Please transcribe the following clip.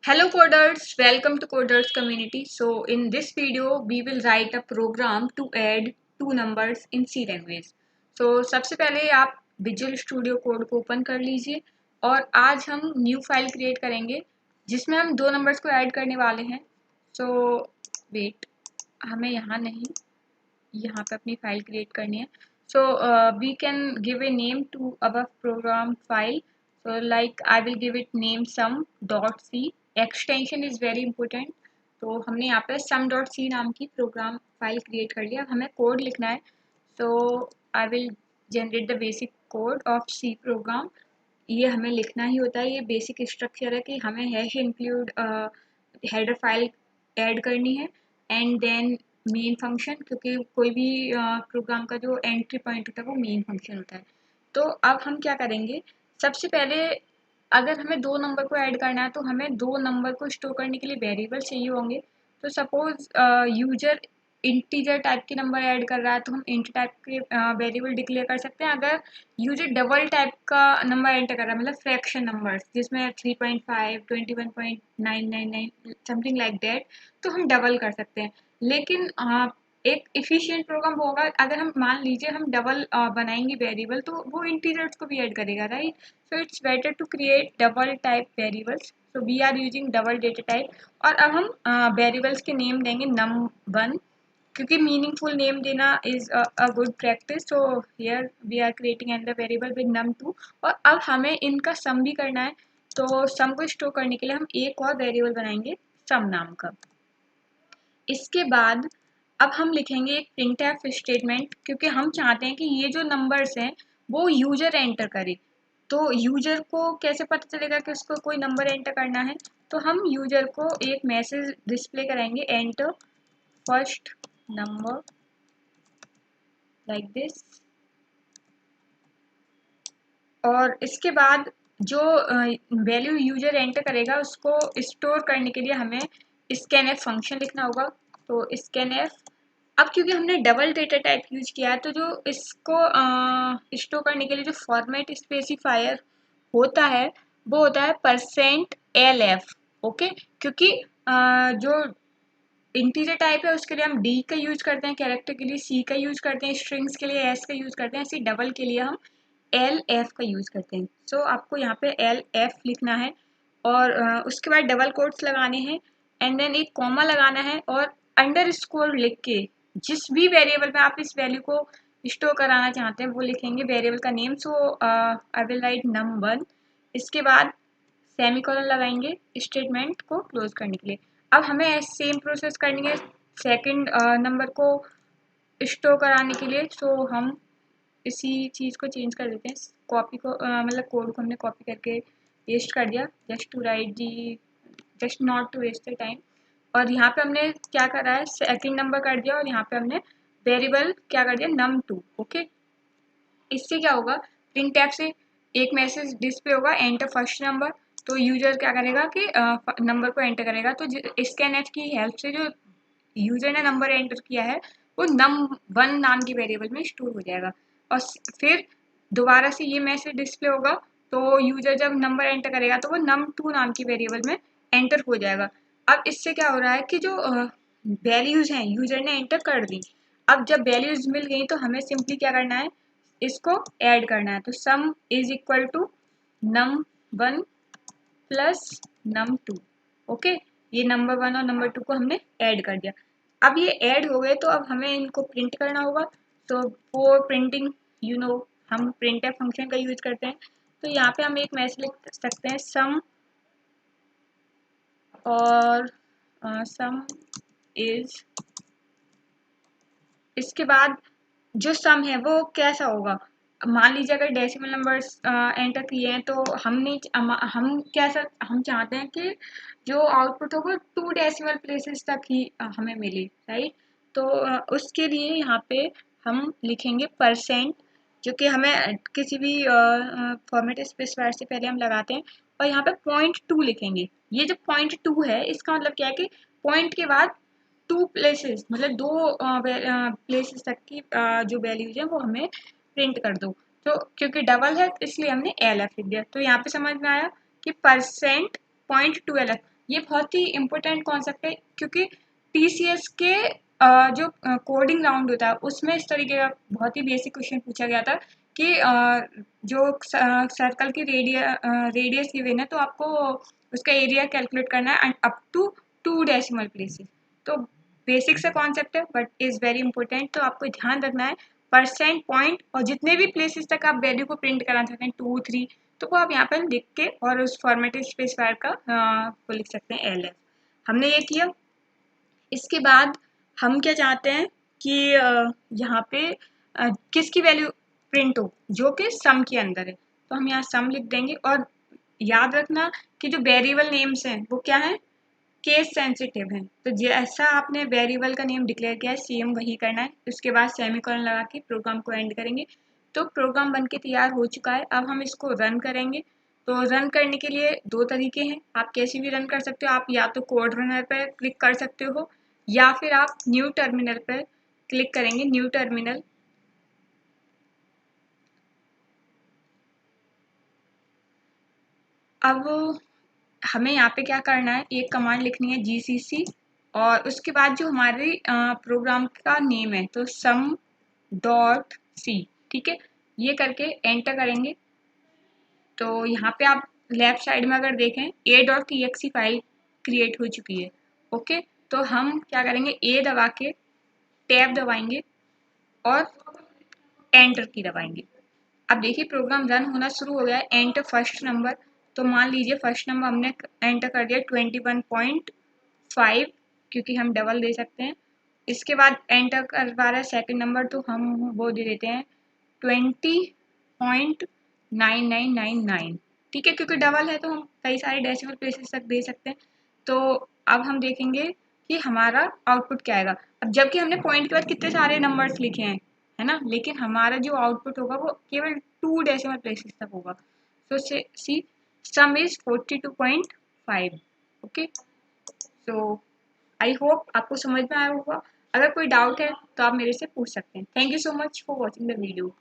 Hello coders, welcome to Coders community. So in this video we will write a program to add two numbers in C language. So सबसे पहले आप Visual Studio Code को open कर लीजिए और आज हम न्यू फाइल क्रिएट करेंगे जिसमें हम दो नंबर्स को ऐड करने वाले हैं. So वेट, हमें यहाँ नहीं, यहाँ पे अपनी फाइल क्रिएट करनी है. So we can give a name to our program file. So like I will give it name sum.c. Extension is very important. तो हमने यहाँ पे sum.c नाम की प्रोग्राम फाइल क्रिएट कर लिया. हमें कोड लिखना है. So I will generate the basic code of C program. ये हमें लिखना ही होता है. ये बेसिक स्ट्रक्चर है कि हमें hash include header file add करनी है एंड देन मेन फंक्शन, क्योंकि कोई भी प्रोग्राम का जो एंट्री पॉइंट होता है वो मेन फंक्शन होता है. तो अब हम क्या करेंगे, सबसे पहले अगर हमें दो नंबर को ऐड करना है तो हमें दो नंबर को स्टोर करने के लिए वेरिएबल चाहिए होंगे. तो सपोज यूजर इंटीजर टाइप के नंबर ऐड कर रहा है तो हम इंट टाइप के वेरिएबल डिक्लेयर कर सकते हैं. अगर यूजर डबल टाइप का नंबर एंटर कर रहा है, मतलब फ्रैक्शन नंबर्स जिसमें 3.5 21.999 समथिंग लाइक दैट, तो हम डबल कर सकते हैं. लेकिन एक इफिशियंट प्रोग्राम होगा अगर हम मान लीजिए हम डबल बनाएंगे वेरिएबल तो वो इंटीजर्स को भी ऐड करेगा, right. So it's better to create double type variables. So we are using double data type. और अब हम वेरिएबल्स के नेम देंगे num1, क्योंकि मीनिंगफुल नेम देना is a good practice. So here we are creating and the variable with num2. और अब हमें इनका सम भी करना है. तो सम को स्टोर करने के लिए हम एक और वेरिएबल बनाएंगे सम नाम का. इसके बाद अब हम लिखेंगे एक printf स्टेटमेंट, क्योंकि हम चाहते हैं कि ये जो नंबर्स हैं वो यूजर एंटर करे. तो यूजर को कैसे पता चलेगा कि उसको कोई नंबर एंटर करना है, तो हम यूजर को एक मैसेज डिस्प्ले कराएंगे, enter first number like this. और इसके बाद जो वैल्यू यूजर एंटर करेगा उसको स्टोर करने के लिए हमें scanf फंक्शन लिखना होगा. तो scanf, अब क्योंकि हमने डबल डेटा टाइप यूज किया है तो जो इसको स्टोर करने के लिए जो फॉर्मेट स्पेसिफायर होता है वो होता है %lf. ओके, क्योंकि जो इंटीजर टाइप है उसके लिए हम डी का यूज करते हैं, कैरेक्टर के लिए सी का यूज करते हैं, स्ट्रिंग्स के लिए एस का यूज करते हैं, ऐसे डबल के लिए हम एल एफ का यूज करते हैं. सो आपको यहाँ पे एल एफ लिखना है और उसके बाद डबल कोट्स लगाने हैं एंड देन एक कॉमा लगाना है और अंडर स्कोर लिख के जिस भी वेरिएबल में आप इस वैल्यू को स्टोर कराना चाहते हैं वो लिखेंगे वेरिएबल का name. So I will write num1. इसके बाद सेमीकोलन लगाएंगे स्टेटमेंट को क्लोज करने के लिए. अब हमें सेम प्रोसेस करनी है सेकंड नंबर को स्टोर कराने के लिए. सो हम इसी चीज़ को चेंज कर देते हैं. कॉपी को मतलब कोड को हमने कॉपी करके पेस्ट कर दिया just not to waste the time. और यहाँ पे हमने क्या करा है, सेकंड नंबर कर दिया और यहाँ पे हमने वेरिएबल क्या कर दिया, num2. ओके, इससे क्या होगा, printf से एक मैसेज डिस्प्ले होगा, एंटर फर्स्ट नंबर. तो यूजर क्या करेगा कि नंबर को एंटर करेगा. तो scanf की हेल्प से जो यूजर ने नंबर एंटर किया है वो num1 नाम की वेरिएबल में स्टोर हो जाएगा. और फिर दोबारा से ये मैसेज डिस्प्ले होगा तो यूजर जब नंबर एंटर करेगा तो वो num2 नाम की वेरिएबल में एंटर हो जाएगा. अब इससे क्या हो रहा है कि जो वैल्यूज हैं यूजर ने एंटर कर दी. अब जब वैल्यूज मिल गई तो हमें सिंपली क्या करना है, इसको ऐड करना है. तो sum is equal to num1 plus num2. Okay, ये नंबर 1 और नंबर 2 को हमने ऐड कर दिया. अब ये ऐड हो गए तो अब हमें इनको प्रिंट करना होगा. तो फॉर प्रिंटिंग हम printf फंक्शन का यूज करते हैं. तो यहाँ पे हम एक मैसेज लिख सकते हैं सम और सम इज. इसके बाद जो सम है वो कैसा होगा, मान लीजिए अगर डेसिमल नंबर्स एंटर किए हैं तो हम चाहते हैं कि जो आउटपुट होगा 2 डेसिमल प्लेसेस तक ही हमें मिले, राइट. तो उसके लिए यहाँ पे हम लिखेंगे %, जो कि हमें किसी भी फॉर्मेट स्पेसिफायर से पहले हम लगाते हैं. और यहाँ पे 0.2 लिखेंगे. ये जो 0.2 है इसका मतलब क्या है कि पॉइंट के बाद 2 प्लेसेस, मतलब 2 प्लेसेस तक की जो वैल्यूज हैं वो हमें प्रिंट कर दो. तो क्योंकि डबल है इसलिए हमने एल एफ लिख दिया. तो यहाँ पे समझ में आया कि %.2lf. ये बहुत ही इम्पोर्टेंट कॉन्सेप्ट है, क्योंकि TCS के जो कोडिंग राउंड होता है उसमें इस तरीके का बहुत ही बेसिक क्वेश्चन पूछा गया था कि जो सर्कल की रेडियस गिवन है तो आपको उसका एरिया कैलकुलेट करना है and up to 2 decimal places. तो बेसिक सा कॉन्सेप्ट है बट इज़ वेरी इंपॉर्टेंट, तो आपको ध्यान रखना है परसेंट पॉइंट और जितने भी प्लेसेस तक आप वैल्यू को प्रिंट कराना चाहते हैं 2 3, तो वो आप यहाँ पर लिख के और उस फॉर्मेटेड स्पेसिफायर का वो लिख सकते हैं LF। हमने ये किया। इसके बाद हम क्या चाहते हैं कि यहाँ पे किसकी वैल्यू प्रिंट हो, जो कि सम के अंदर है, तो हम यहाँ सम लिख देंगे। और याद रखना कि जो वेरिएबल नेम्स हैं वो क्या है, केस सेंसिटिव है, तो जैसा आपने वेरिएबल का नेम डिक्लेयर किया है सेम वही करना है। उसके बाद सेमीकोलन लगा के प्रोग्राम को एंड करेंगे। तो प्रोग्राम बनके तैयार हो चुका है। अब हम इसको रन करेंगे। तो रन करने के लिए दो तरीके हैं, आप कैसे भी रन कर सकते हो। आप या तो कोड रनर पर क्लिक कर सकते हो या फिर आप न्यू टर्मिनल पर क्लिक करेंगे। न्यू टर्मिनल, अब हमें यहाँ पे क्या करना है, एक कमांड लिखनी है GCC और उसके बाद जो हमारी प्रोग्राम का नेम है तो sum.c, ठीक है। ये करके एंटर करेंगे। तो यहाँ पे आप लेफ्ट साइड में अगर देखें a.txt फाइल क्रिएट हो चुकी है। ओके, तो हम क्या करेंगे, A दबा के टैब दबाएंगे और एंटर की दबाएंगे। अब देखिए प्रोग्राम रन होना शुरू हो गया है। एंटर फर्स्ट नंबर, तो मान लीजिए फर्स्ट नंबर हमने एंटर कर दिया 21.5, क्योंकि हम डबल दे सकते हैं। इसके बाद एंटर कर पा रहा है सेकंड नंबर, तो हम वो दे देते हैं 20.9999, ठीक है, क्योंकि डबल है तो हम कई सारे डेसिमल प्लेसेस तक दे सकते हैं। तो अब हम देखेंगे कि हमारा आउटपुट क्या आएगा। अब जबकि हमने पॉइंट के बाद कितने सारे नंबर्स लिखे हैं, है ना, लेकिन हमारा जो आउटपुट होगा वो केवल 2 डेसिमल प्लेसेस तक होगा। तो see sum is 42.5। Okay, so I hope आपको समझ में आया होगा। अगर कोई डाउट है तो आप मेरे से पूछ सकते हैं। Thank you so much for watching the video.